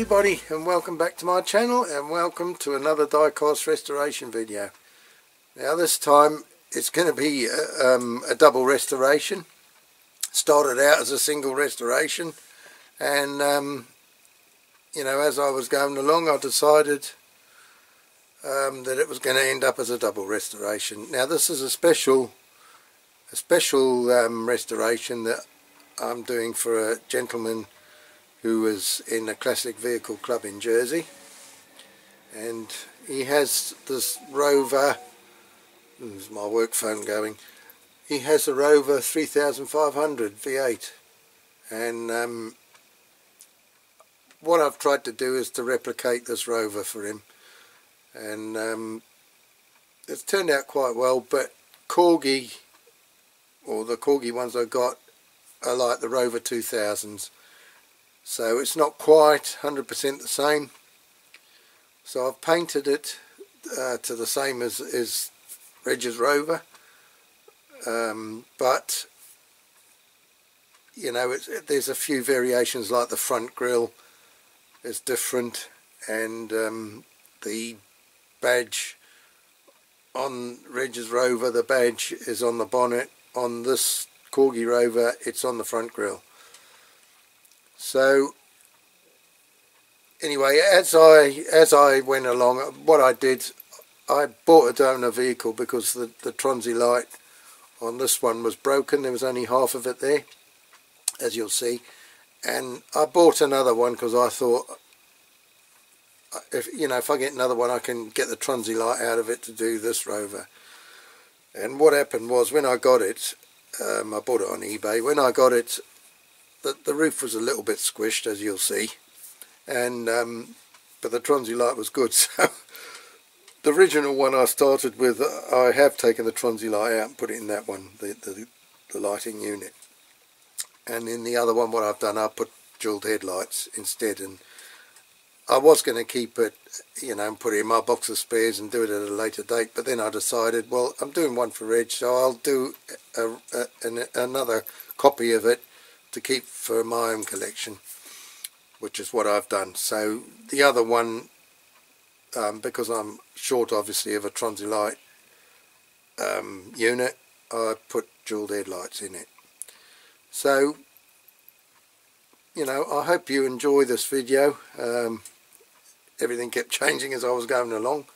everybody, and welcome back to my channel, and welcome to another diecast restoration video. Now this time it's going to be a double restoration. Started out as a single restoration, and you know, as I was going along I decided that it was going to end up as a double restoration. Now this is a special restoration that I'm doing for a gentleman who was in a classic vehicle club in Jersey, and he has this Rover. There's my work phone going. He has a Rover 3500 V8, and what I've tried to do is to replicate this Rover for him, and it's turned out quite well. But Corgi, or the Corgi ones I got, are like the Rover 2000s. So it's not quite 100% the same. So I've painted it to the same as Reg's Rover, but you know, there's a few variations, like the front grille is different, and the badge on Reg's Rover, the badge is on the bonnet. On this Corgi Rover, it's on the front grille. So anyway, as I went along, what I did, I bought a donor vehicle because the Tronzi light on this one was broken. There was only half of it there, as you'll see, and I bought another one because I thought, if I get another one, I can get the Tronzi light out of it to do this Rover. And what happened was, when I got it, I bought it on eBay. When I got it, the roof was a little bit squished, as you'll see, and but the Tronzi light was good. So the original one I started with, I have taken the Tronzi light out and put it in that one, the lighting unit. And in the other one, what I've done, I put jeweled headlights instead. And I was going to keep it, and put it in my box of spares and do it at a later date, but then I decided, well, I'm doing one for Reg, so I'll do another copy of it to keep for my own collection, which is what I've done. So the other one, because I'm short obviously of a Tronzi light unit, I put jeweled headlights in it. So I hope you enjoy this video. Everything kept changing as I was going along.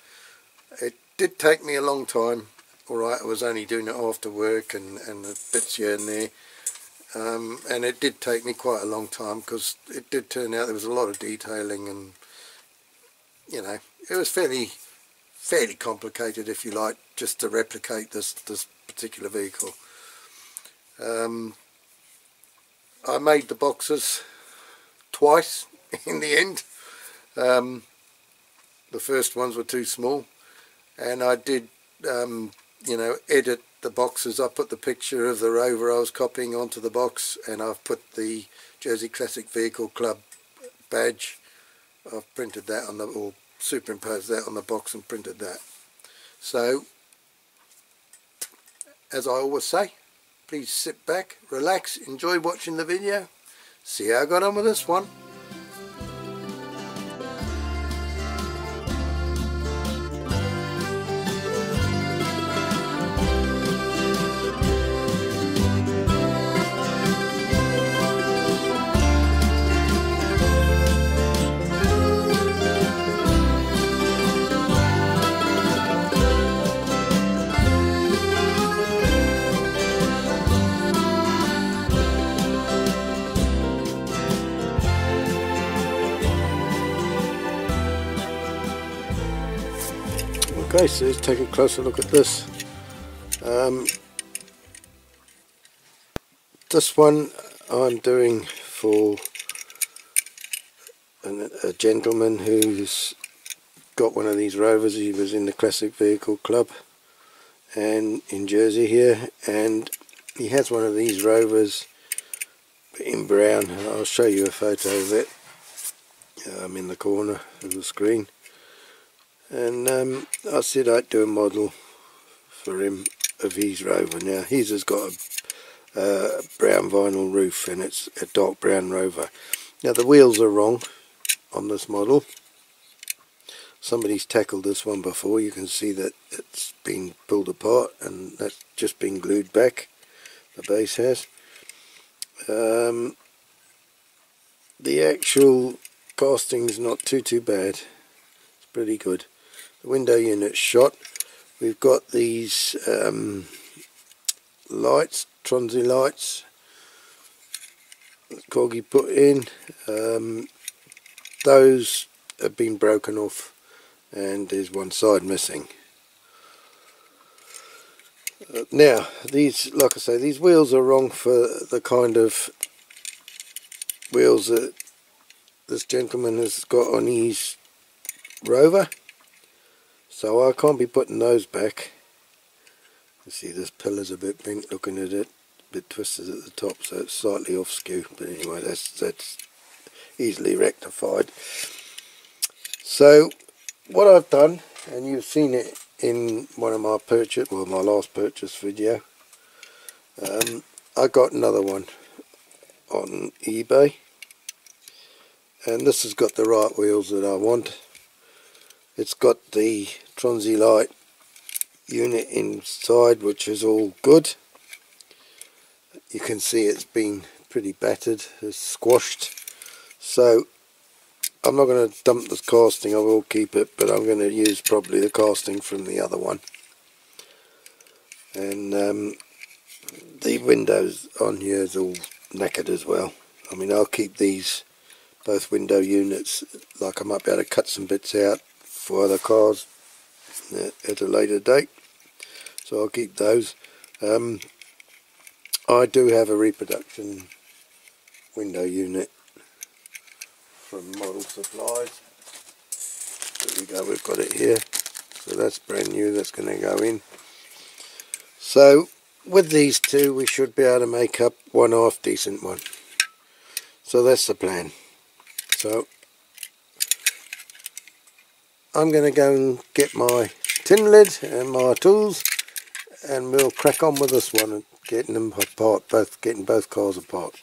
It did take me a long time. Alright, I was only doing it after work and the bits here and there. And it did take me quite a long time, because it did turn out there was a lot of detailing, and it was fairly complicated, if you like, just to replicate this particular vehicle. I made the boxes twice in the end. The first ones were too small, and I did edit the boxes. I put the picture of the Rover I was copying onto the box, and I've put the Jersey Classic Vehicle Club badge. I've printed that on or superimposed that on the box and printed that. So, as I always say, please sit back, relax, enjoy watching the video. See how I got on with this one. Okay, so let's take a closer look at this. This one I'm doing for a gentleman who's got one of these Rovers. He was in the Classic Vehicle Club and in Jersey here, and he has one of these Rovers in brown. I'll show you a photo of it. I'm in the corner of the screen. And I said I'd do a model for him of his Rover. Now his has got a brown vinyl roof, and it's a dark brown Rover. Now the wheels are wrong. on this model. Somebody's tackled this one before. You can see that it's been pulled apart and that's just been glued back. The base has. The actual casting's not too bad. It's pretty good. The window unit's shot. We've got these lights, Tronzi lights that Corgi put in. Those have been broken off and there's one side missing. Now these, like I say, these wheels are wrong for the kind of wheels that this gentleman has got on his Rover, so I can't be putting those back. You see this pillar's a bit bent looking at it, a bit twisted at the top, so it's slightly off skew, but anyway that's easily rectified. So what I've done, and you've seen it in one of my purchase, well, my last purchase video, I got another one on eBay, and this has got the right wheels that I want. It's got the Tronzi light unit inside, which is all good. You can see it's been pretty battered, it's squashed, so I'm not going to dump this casting. I will keep it, but I'm going to use probably the casting from the other one. And the windows on here is all knackered as well. I mean, I'll keep these both window units, like I might be able to cut some bits out for other cars at a later date, so I'll keep those. I do have a reproduction window unit from Model Supplies. There we go, we've got it here, so that's brand new, that's going to go in. So with these two we should be able to make up one half decent one, so that's the plan. So I'm going to go and get my tin lid and my tools, and we'll crack on with this one and getting them apart, getting both cars apart.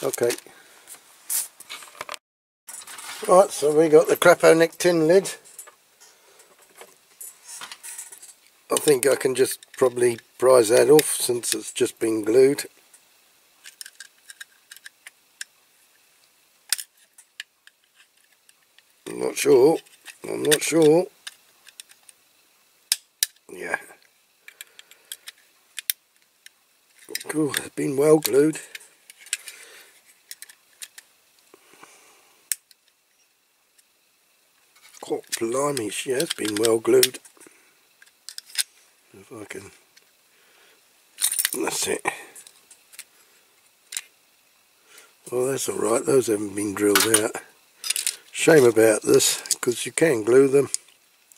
Okay. Right, so we got the CRAPAUD neck tin lid. I think I can just probably prise that off since it's just been glued. I'm not sure. Yeah. Cool, it's been well glued. Oh, blimey, she has been well glued. If I can, that's it. Well, that's alright, those haven't been drilled out. Shame about this, because you can glue them.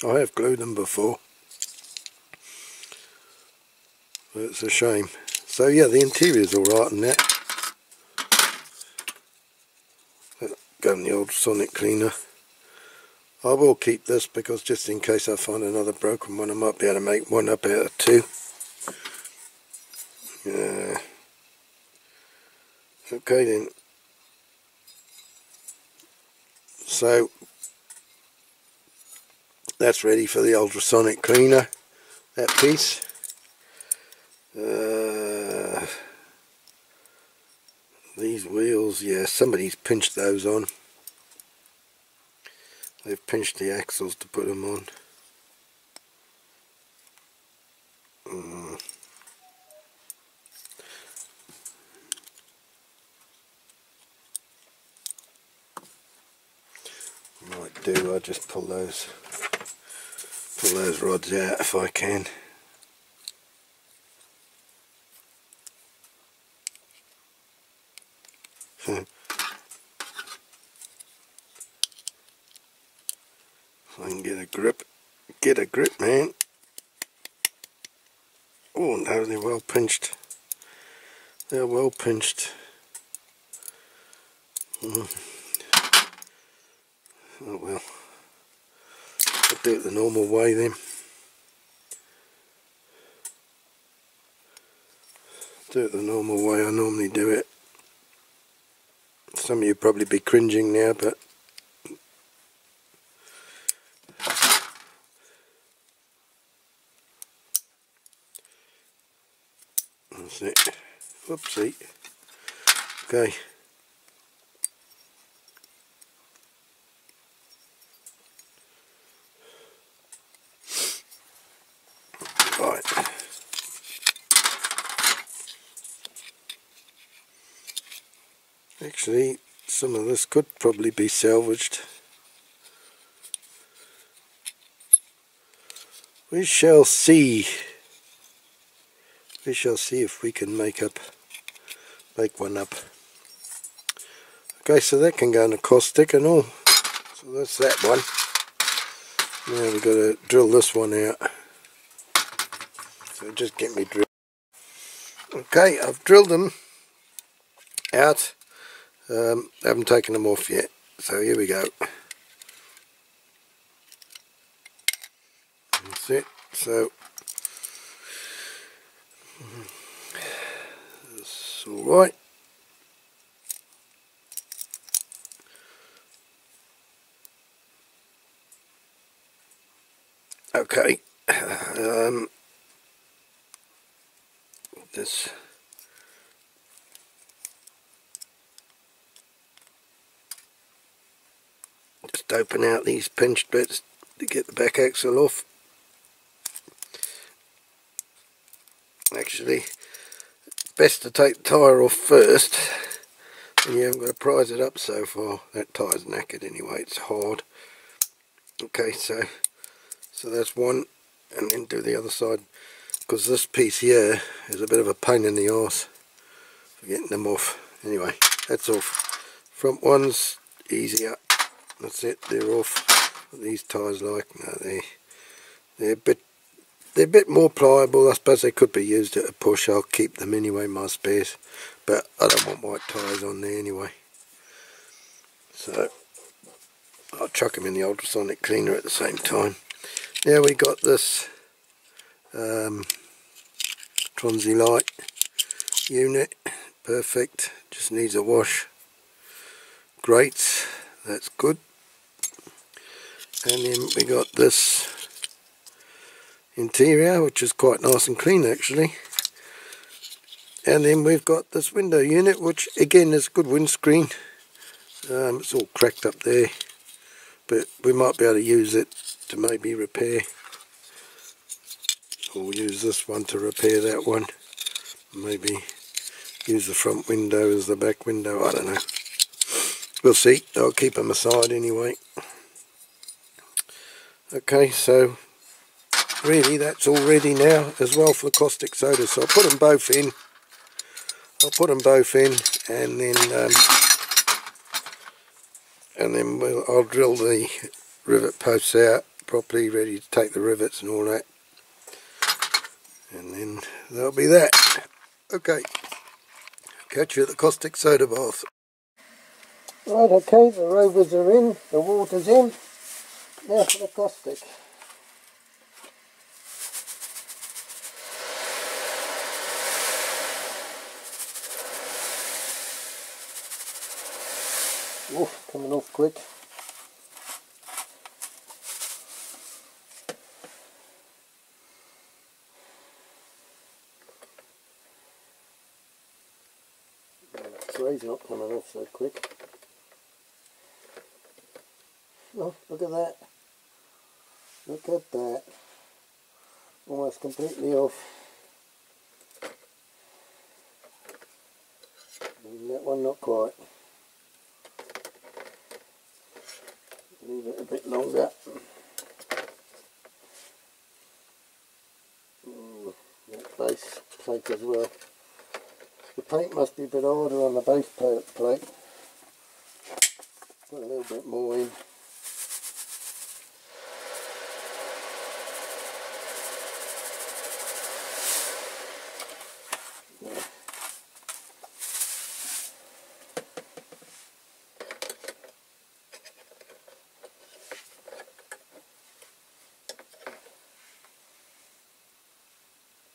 I have glued them before. But it's a shame. So yeah, the interior's alright on that. Go in the old sonic cleaner. I will keep this because just in case I find another broken one, I might be able to make one up out of two. Okay then. So that's ready for the ultrasonic cleaner, that piece. These wheels, yeah, somebody's pinched those on. They've pinched the axles to put them on. Might do, I'll just pull those rods out if I can. If I can get a grip, man. Oh no, they're well pinched. They're well pinched. Oh well, I'll do it the normal way then. Do it the normal way I normally do it. Some of you probably be cringing now, but That's it. Whoopsie. Okay. Right. Actually, some of this could probably be salvaged. We shall see. We shall see if we can make one up. Okay, so that can go in a caustic and all. So that's that one. Now we've got to drill this one out. So just get me drilled. Okay, I've drilled them out. I haven't taken them off yet. So here we go. That's it. So that's alright. Okay. This just open out these pinched bits to get the back axle off. Actually, best to take the tyre off first, and you haven't got to prise it up so far. That tyre's knackered anyway, it's hard. Okay, so that's one, and then do the other side, because this piece here is a bit of a pain in the arse for getting them off. Anyway, that's off. Front one's easier. That's it, they're off. What these tyres like? No, they're a bit more pliable. I suppose they could be used at a push. I'll keep them anyway, my spares. But I don't want white tyres on there anyway. So I'll chuck them in the ultrasonic cleaner at the same time. Now we got this Tronzy light unit. Perfect. Just needs a wash. Great. That's good. And then we got this interior, which is quite nice and clean actually. And then we've got this window unit, which again is a good windscreen. It's all cracked up there, but we might be able to use it to maybe repair, or use this one to repair that one. Maybe use the front window as the back window, I don't know. We'll see. I'll keep them aside anyway. Okay, so really that's all ready now as well for the caustic soda. So I'll put them both in. And then I'll drill the rivet posts out properly, ready to take the rivets and all that. And then that'll be that. Okay, catch you at the caustic soda bath. Right, okay, the rovers are in, the water's in. Now for the caustic. Oof, coming off quick. Spray's not coming off so quick. Oh, look at that. Look at that. Almost completely off. And that one not quite. Leave it a bit longer. That base plate as well. The paint must be a bit harder on the base plate. Put a little bit more in.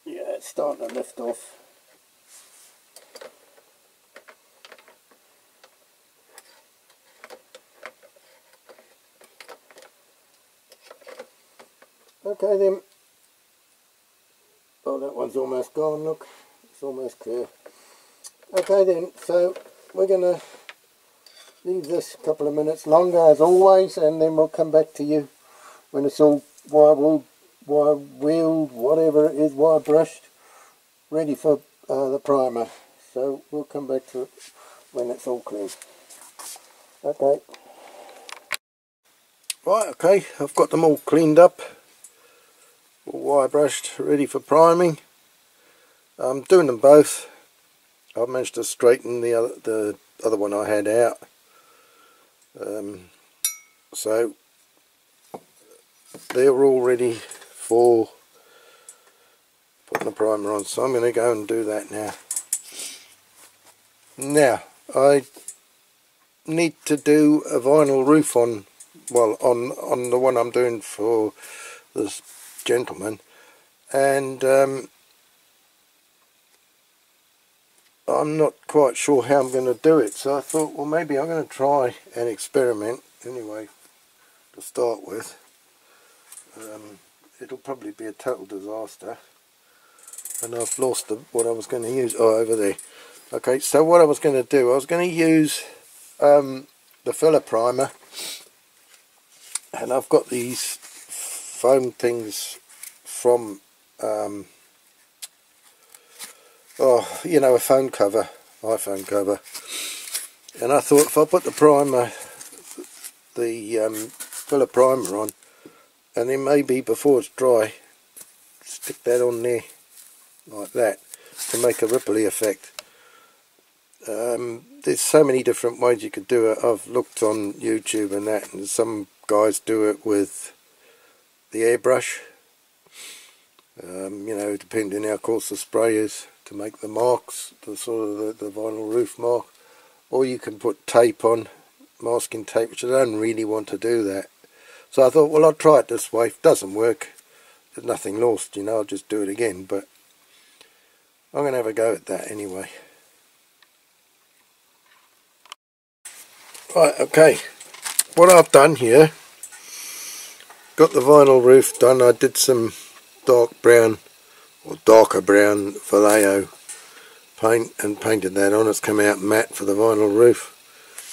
Yeah, it's starting to lift off. Okay then. Oh, that one's almost gone, look. it's almost clear. Okay then, so we're going to leave this a couple of minutes longer as always, and then we'll come back to you when it's all wire wheeled, whatever it is, wire brushed, ready for the primer. So we'll come back to it when it's all clean. Okay. Right, okay, I've got them all cleaned up, all wire brushed, ready for priming. I'm doing them both. I've managed to straighten the other one I had out. So they're all ready for putting the primer on, so I'm going to go and do that now. Now I need to do a vinyl roof on, well, on the one I'm doing for this gentleman, and I'm not quite sure how I'm going to do it, so I thought, well, maybe I'm going to try and experiment anyway to start with. It'll probably be a total disaster, and I've lost what I was going to use. Oh, over there. Okay, so what I was going to do, I was going to use the filler primer, and I've got these foam things from oh, you know, a phone cover, iPhone cover, and I thought if I put the primer, the filler primer on, and then maybe before it's dry, stick that on there like that to make a ripply effect. There's so many different ways you could do it. I've looked on YouTube and that, and some guys do it with the airbrush, you know, depending how coarse the spray is, to make the marks, the sort of the vinyl roof mark. Or you can put tape on, masking tape, which I don't really want to do that. So I thought, well, I'll try it this way. If it doesn't work, there's nothing lost, you know, I'll just do it again. But I'm going to have a go at that anyway. Right, okay, what I've done here, got the vinyl roof done. I did some dark brown or darker brown Vallejo paint and painted that on. It's come out matte for the vinyl roof.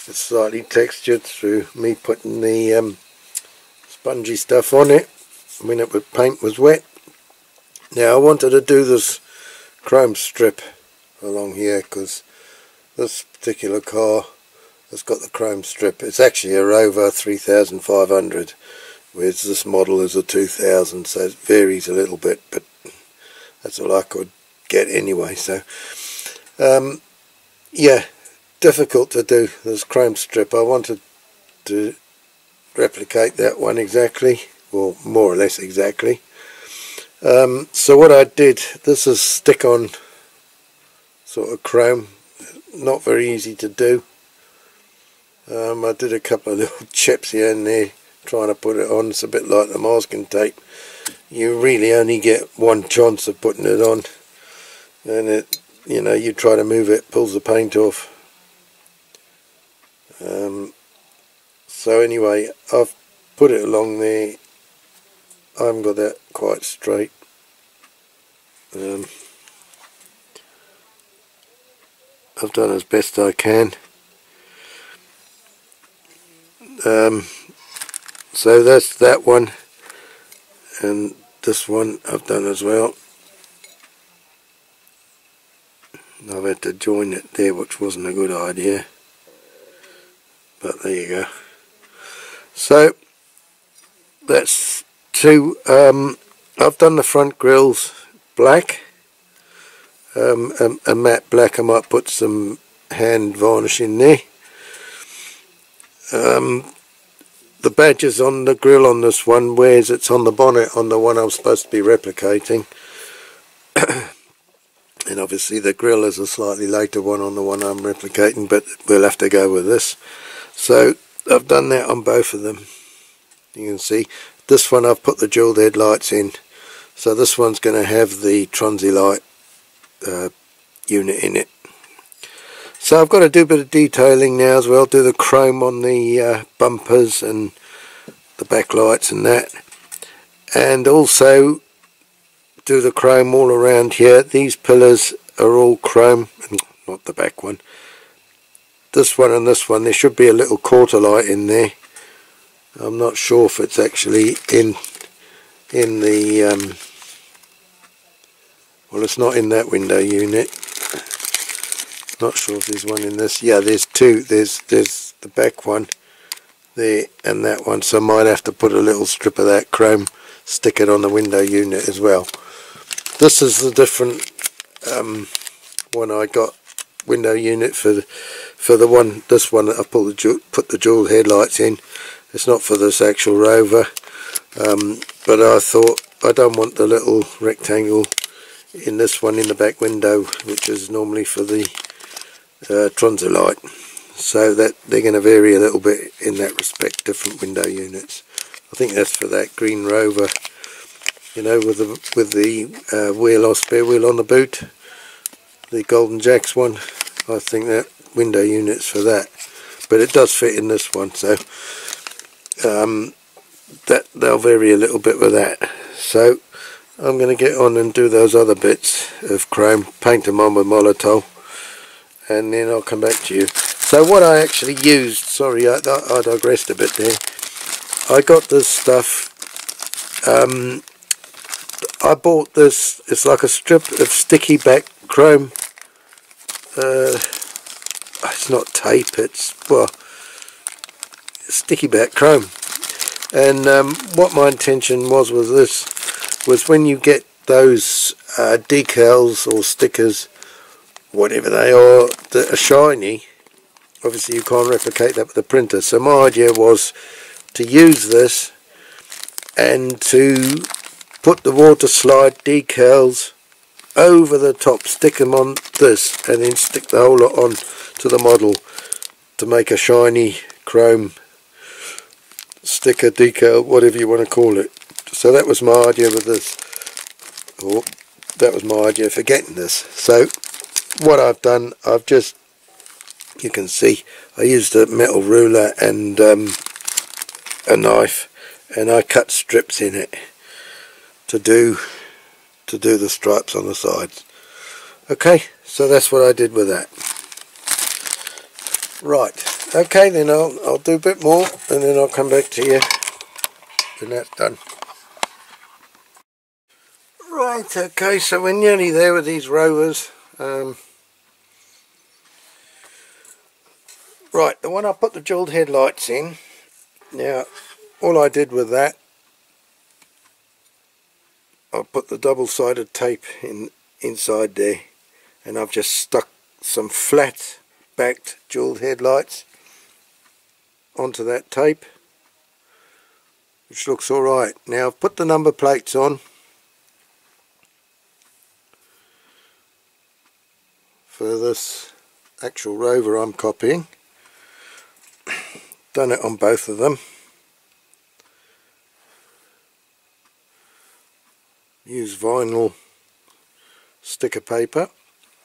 It's slightly textured through me putting the spongy stuff on it when paint was wet. Now I wanted to do this chrome strip along here because this particular car has got the chrome strip. It's actually a Rover 3500, whereas this model is a 2000, so it varies a little bit, but that's all I could get anyway. So yeah, difficult to do this chrome strip. I wanted to replicate that one exactly, or more or less exactly. So what I did, this is stick-on sort of chrome, not very easy to do. I did a couple of little chips here and there trying to put it on. It's a bit like the masking tape. You really only get one chance of putting it on, and it, you know, you try to move it, pulls the paint off. So anyway, I've put it along there. I haven't got that quite straight. I've done as best I can. So that's that one, and this one I've done as well. I've had to join it there, which wasn't a good idea, but there you go. So that's two. I've done the front grills black, a matte black. I might put some hand varnish in there. The badges on the grill on this one, whereas it's on the bonnet on the one I'm supposed to be replicating. And obviously the grill is a slightly later one on the one I'm replicating, but we'll have to go with this. So I've done that on both of them. You can see this one I've put the jeweled headlights in, so this one's going to have the Tronzi light unit in it. So I've got to do a bit of detailing now as well, do the chrome on the bumpers and the backlights and that, and also do the chrome all around here. These pillars are all chrome, not the back one. This one and this one, there should be a little quarter light in there. I'm not sure if it's actually in the well, it's not in that window unit. Not sure if there's one in this. Yeah, there's two. There's the back one there and that one, so I might have to put a little strip of that chrome, stick it on the window unit as well. This is the different one I got, window unit for the one. This one I put the dual headlights in. It's not for this actual Rover, but I thought I don't want the little rectangle in this one in the back window, which is normally for the Tronzi light, so that they're going to vary a little bit in that respect, different window units. I think that's for that green Rover, you know, with the wheel or spare wheel on the boot, the Golden Jacks one. I think that window unit's for that, but it does fit in this one, so that they'll vary a little bit with that. So I'm going to get on and do those other bits of chrome, paint them on with Molotov, and then I'll come back to you. So what I actually used, sorry I digressed a bit there, I got this stuff, I bought this, it's like a strip of sticky back chrome, it's not tape, it's, well, sticky back chrome. And what my intention was with this was, when you get those decals or stickers, whatever they are, that are shiny, obviously you can't replicate that with a printer. So my idea was to use this and to put the water slide decals over the top, stick them on this, and then stick the whole lot on to the model to make a shiny chrome sticker, decal, whatever you want to call it. So that was my idea with this, or that was my idea for getting this. So what I've done, I've just, you can see, I used a metal ruler and a knife, and I cut strips in it to do the stripes on the sides. Okay, so that's what I did with that. Right, okay, then I'll do a bit more, and then I'll come back to you when that's done. Right, okay, so we're nearly there with these Rovers. Right, the one I put the jeweled headlights in, now all I did with that, I put the double-sided tape inside there, and I've just stuck some flat backed jeweled headlights onto that tape, which looks alright. Now I've put the number plates on for this actual Rover I'm copying. Done it on both of them. Use vinyl sticker paper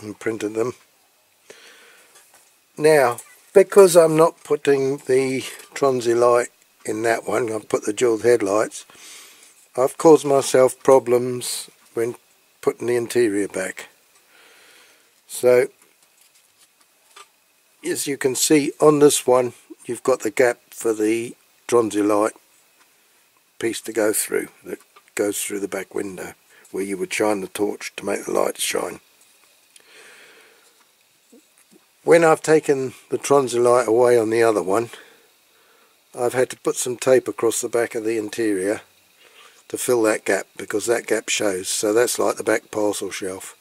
and printed them. Now, because I'm not putting the Tronzi light in that one, I've put the jeweled headlights, I've caused myself problems when putting the interior back. So, as you can see on this one, you've got the gap for the Tronzi light piece to go through, that goes through the back window, where you would shine the torch to make the lights shine. When I've taken the Tronzi light away on the other one, I've had to put some tape across the back of the interior to fill that gap, because that gap shows. So that's like the back parcel shelf.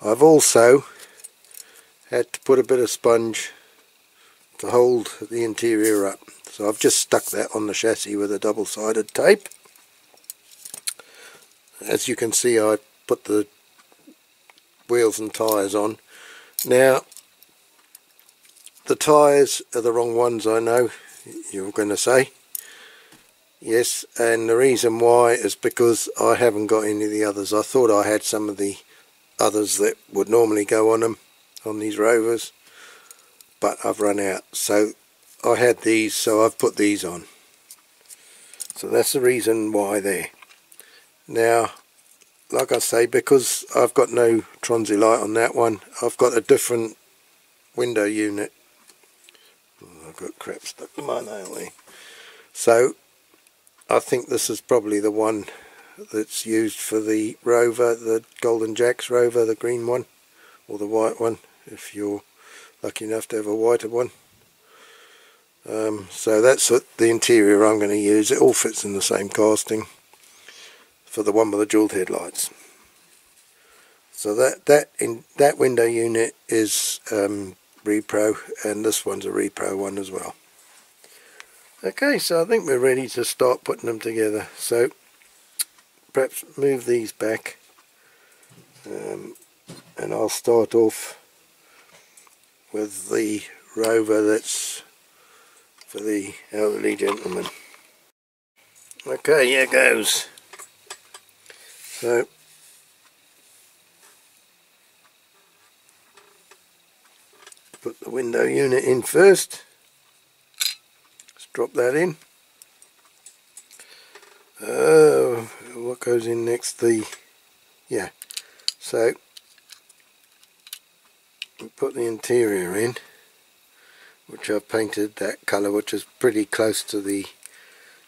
I've also had to put a bit of sponge to hold the interior up. So I've just stuck that on the chassis with a double-sided tape. As you can see, I put the wheels and tyres on. Now, the tyres are the wrong ones, I know, you're going to say. Yes, and the reason why is because I haven't got any of the others. I thought I had some of the others that would normally go on them, on these Rovers, but I've run out. So I had these, so I've put these on. So that's the reason why there. Now, like I say, because I've got no Tronzi light on that one, I've got a different window unit. Oh, I've got crap stuck in my nail there. So I think this is probably the one that's used for the Rover, the Golden Jacks Rover, the green one, or the white one, if you're lucky enough to have a whiter one. So that's the interior I'm going to use. It all fits in the same casting for the one with the jeweled headlights. So that window unit is repro, and this one's a repro one as well. Okay, so I think we're ready to start putting them together. So perhaps move these back, and I'll start off with the Rover that's for the elderly gentleman. Okay, here goes. So put the window unit in first. Let's drop that in. What goes in next? So we put the interior in, which I've painted that colour, which is pretty close to the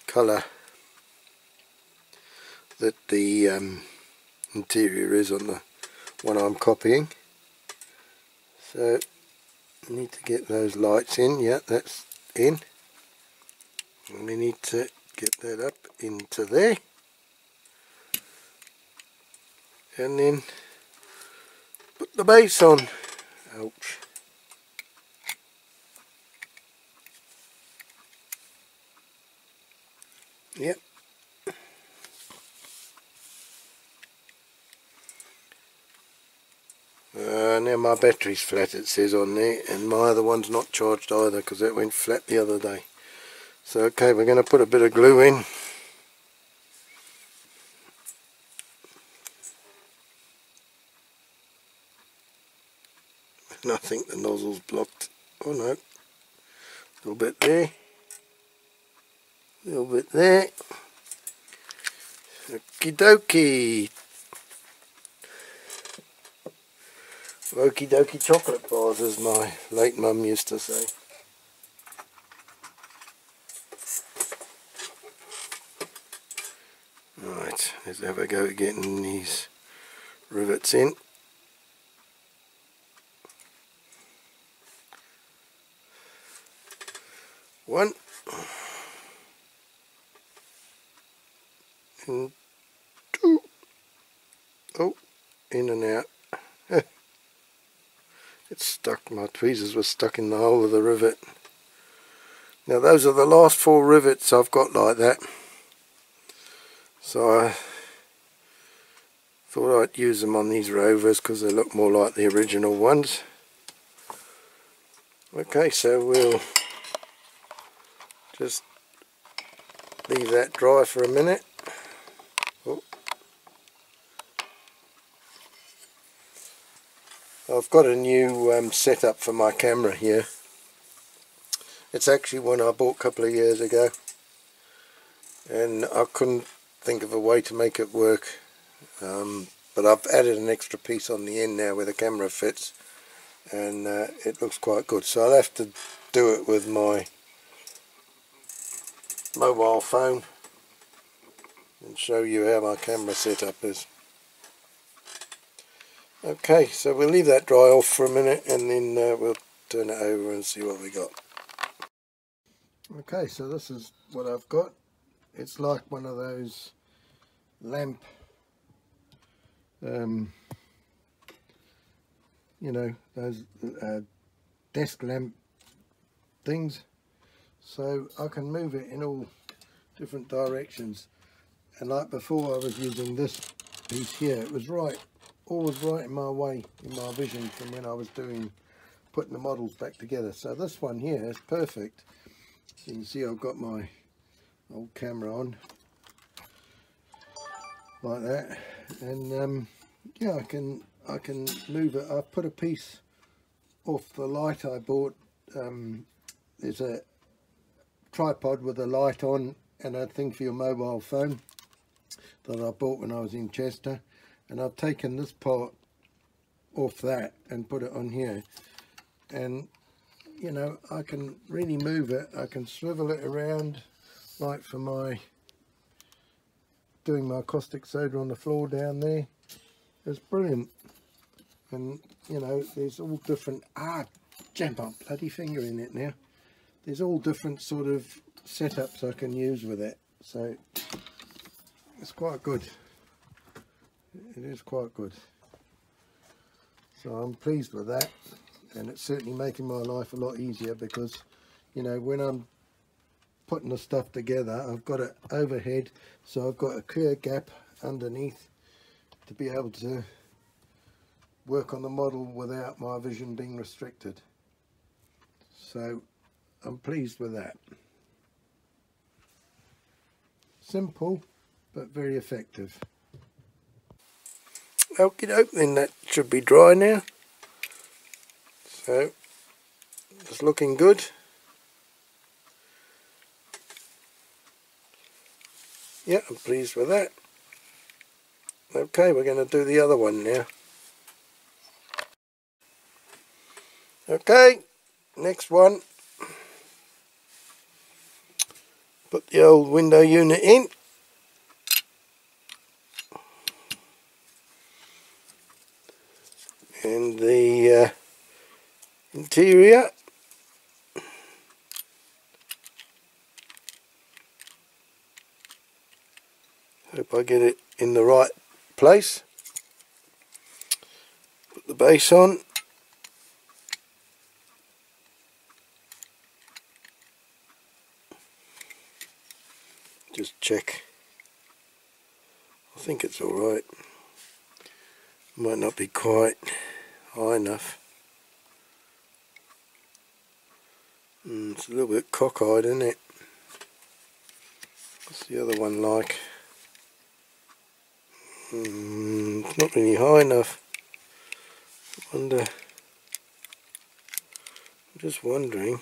colour that the interior is on the one I'm copying. So I need to get those lights in. Yeah, that's in. And we need to get that up into there, and then put the base on. Ouch. Yep. Now my battery's flat, it says on there, and my other one's not charged either because that went flat the other day. So okay, we're going to put a bit of glue in. And I think the nozzle's blocked. Oh no. A little bit there. A little bit there. Okie dokie. Okie dokie chocolate bars, as my late mum used to say. Right, let's have a go at getting these rivets in. One. And two. Oh, in and out. It's stuck, my tweezers were stuck in the hole of the rivet. Now those are the last 4 rivets I've got like that. So I thought I'd use them on these Rovers because they look more like the original ones. Okay, so we'll just leave that dry for a minute. Oh. I've got a new setup for my camera here. It's actually one I bought a couple of years ago, and I couldn't think of a way to make it work, but I've added an extra piece on the end now where the camera fits, and it looks quite good. So I'll have to do it with my mobile phone and show you how my camera setup is. Okay, so we'll leave that dry off for a minute, and then we'll turn it over and see what we got. Okay, so this is what I've got. It's like one of those lamp, you know, those desk lamp things. So I can move it in all different directions. And like before, I was using this piece here. It was always right in my way, in my vision, from when I was putting the models back together. So this one here is perfect. You can see I've got my old camera on like that, and yeah, I can move it. I've put a piece off the light I bought. There's a tripod with a light on and a thing for your mobile phone that I bought when I was in Chester, and I've taken this part off that and put it on here, and you know, I can really move it. I can swivel it around, like for my doing my caustic soda on the floor down there. It's brilliant. And you know, there's all different, jam my bloody finger in it now. There's all different sort of setups I can use with it, so it's quite good. It is quite good. So I'm pleased with that, and it's certainly making my life a lot easier, because you know, when I'm putting the stuff together, I've got it overhead, so I've got a clear gap underneath to be able to work on the model without my vision being restricted. So I'm pleased with that. Simple but very effective. Okie doke, then that should be dry now. So it's looking good. Yeah, I'm pleased with that. Okay, we're going to do the other one now. Okay, next one. Put the old window unit in. And the interior. Hope I get it in the right place. Put the base on. Just check. I think it's alright. Might not be quite high enough. It's a little bit cockeyed, isn't it? What's the other one like? It's not really high enough. I wonder. I'm just wondering.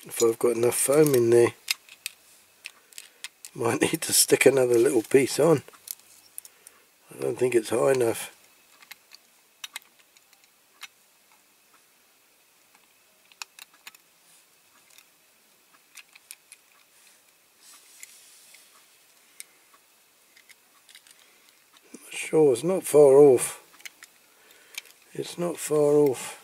If I've got enough foam in there. Might need to stick another little piece on. I don't think it's high enough. Not sure, it's not far off. It's not far off.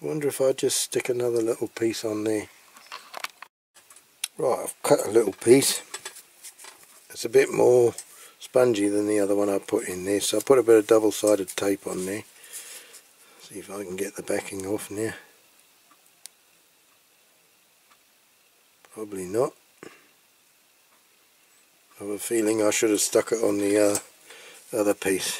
I wonder if I just stick another little piece on there. Right, I've cut a little piece. It's a bit more spongy than the other one I put in there, so I put a bit of double-sided tape on there. See if I can get the backing off now. Probably not. I have a feeling I should have stuck it on the other piece.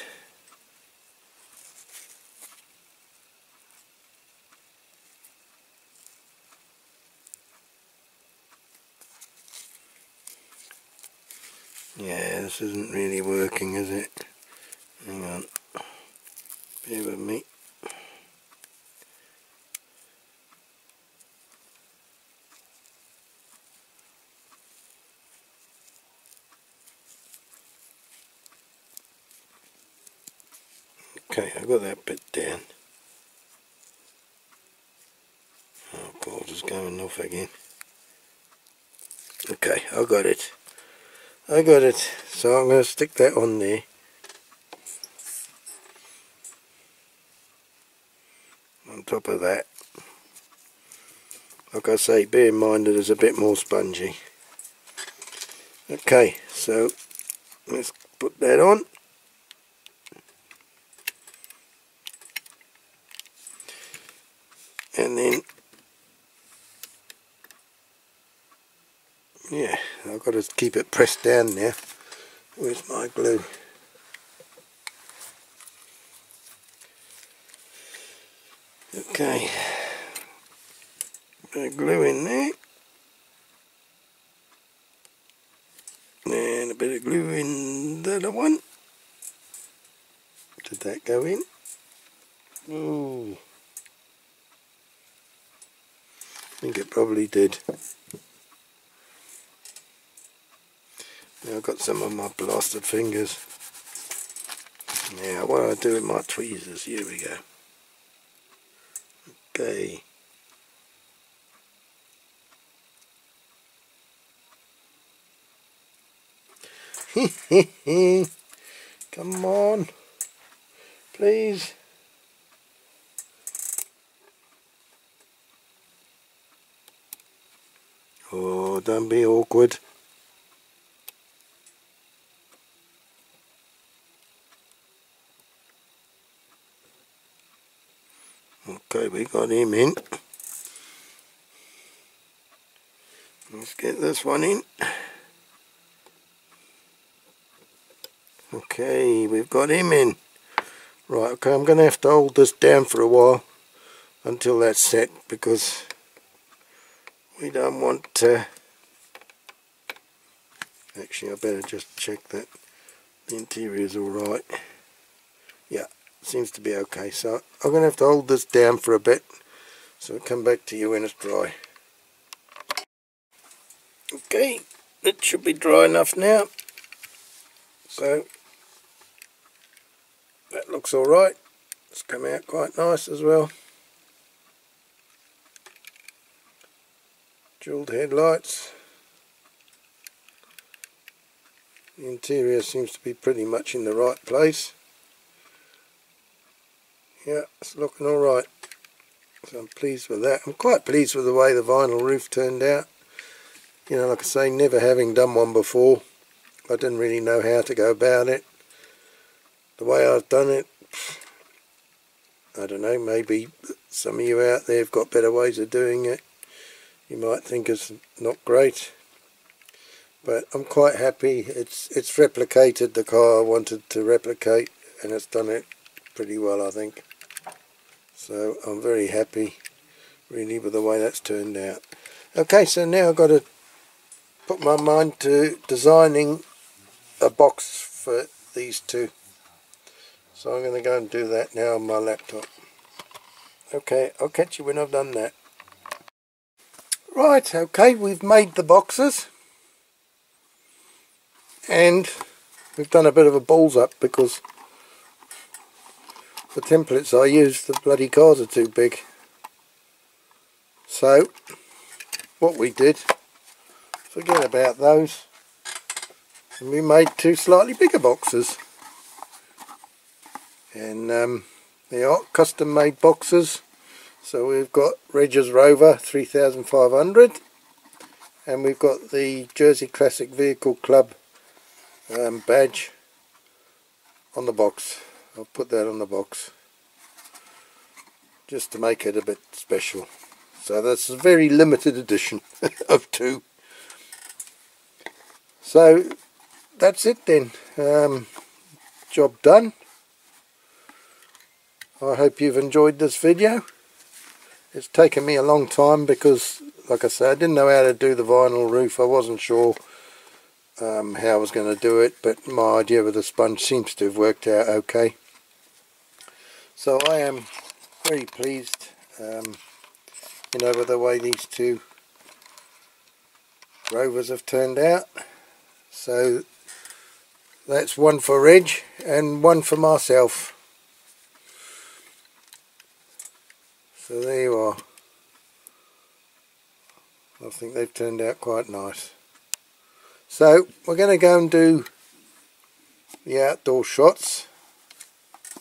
Yeah, this isn't really working, is it? Hang on. Bear with me. Okay, I got that bit down. Oh, God, it's going off again. Okay, I got it. I got it. So I'm going to stick that on there. On top of that. Like I say, bear in mind that it's a bit more spongy. Okay, so let's put that on. And then, yeah, I've got to keep it pressed down now. Where's my glue? Okay, bit of glue in there. And a bit of glue in the other one. Did that go in? Ooh. think it probably did. Now I've got some on my blasted fingers. Now what do I do with my tweezers? Here we go. Okay. Come on, please. Oh, don't be awkward. Okay, we got him in. Let's get this one in. Okay, we've got him in. Right, okay, I'm going to have to hold this down for a while until that's set, because we don't want to... Actually, I better just check that the interior is alright. Yeah, seems to be okay. So I'm going to have to hold this down for a bit, so I'll come back to you when it's dry. Okay, it should be dry enough now. So that looks alright. It's come out quite nice as well. Jeweled headlights. The interior seems to be pretty much in the right place. Yeah, it's looking alright. So I'm pleased with that. I'm quite pleased with the way the vinyl roof turned out. You know, like I say, never having done one before, I didn't really know how to go about it. The way I've done it, I don't know, maybe some of you out there have got better ways of doing it. You might think it's not great, but I'm quite happy. It's replicated the car I wanted to replicate, and it's done it pretty well, I think. So I'm very happy really with the way that's turned out. Okay, so now I've got to put my mind to designing a box for these two. So I'm going to go and do that now on my laptop. Okay, I'll catch you when I've done that. Right, okay, we've made the boxes. And we've done a bit of a balls up because the templates I used, the bloody cars are too big. So what we did, forget about those, and we made two slightly bigger boxes. And they are custom made boxes. So we've got Reg's Rover 3500, and we've got the Jersey Classic Vehicle Club badge on the box. I'll put that on the box just to make it a bit special. So that's a very limited edition of two. So that's it then. Job done. I hope you've enjoyed this video. It's taken me a long time because, like I said, I didn't know how to do the vinyl roof. I wasn't sure how I was going to do it, but my idea with the sponge seems to have worked out okay. So I am very pleased, you know, with the way these two Rovers have turned out. So that's one for Reg and one for myself. So there you are. I think they've turned out quite nice. So we're going to go and do the outdoor shots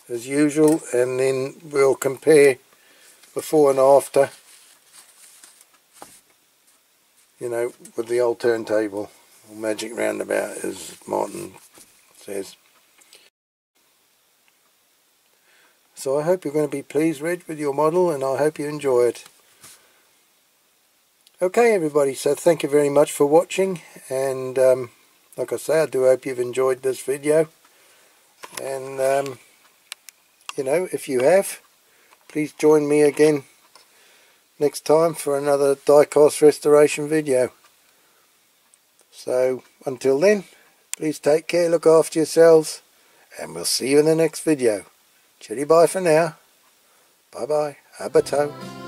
as usual, and then we'll compare before and after, you know, with the old turntable, or magic roundabout as Martin says. So I hope you're going to be pleased, Reg, with your model, and I hope you enjoy it. Okay everybody, so thank you very much for watching, and like I say, I do hope you've enjoyed this video, and you know, if you have, please join me again next time for another die-cast restoration video. So until then, please take care, look after yourselves, and we'll see you in the next video. Chitty bye for now. Bye bye. A bateau.